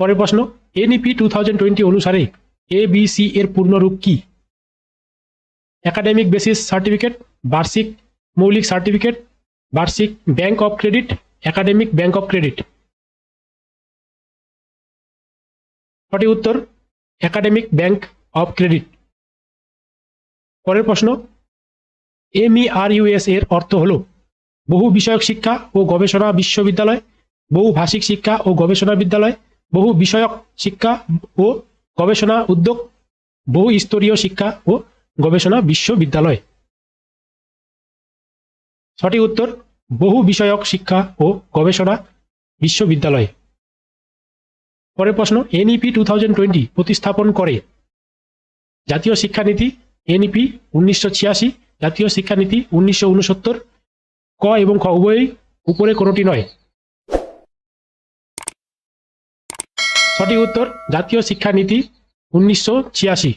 পরের প্রশ্ন, এনইপি 2020 অনুসারে এবিসি এর পূর্ণরূপ কি? একাডেমিক বেসিস সার্টিফিকেট, বার্ষিক মৌলিক সার্টিফিকেট, বার্ষিক bank of credit, academic bank of credit. সঠিক উত্তর একাডেমিক ব্যাংক অফ ক্রেডিট। পরের প্রশ্ন, এমইআরইউএস এর অর্থ হল বহু বিষয়ক শিক্ষা ও গবেষণা বিশ্ববিদ্যালয়, বহু ভাষিক শিক্ষা ও গবেষণা বিদ্যালয়, বহু বিষয়ক শিক্ষা ও গবেষণা উদ্যোগ, বহু স্তরীয় শিক্ষা ও গবেষণা বিশ্ববিদ্যালয়। সঠিক উত্তর বহু বিষয়ক শিক্ষা ও গবেষণা বিশ্ববিদ্যালয়। পরের প্রশ্ন, এনইপি 2020 প্রতিস্থাপন করে জাতীয় শিক্ষানীতি, এনইপি 1986, জাতীয় শিক্ষানীতি 1969, ক এবং খ উভয়ই উপরে কোনটি নয়। সঠিক উত্তর জাতীয় শিক্ষানীতি 1986।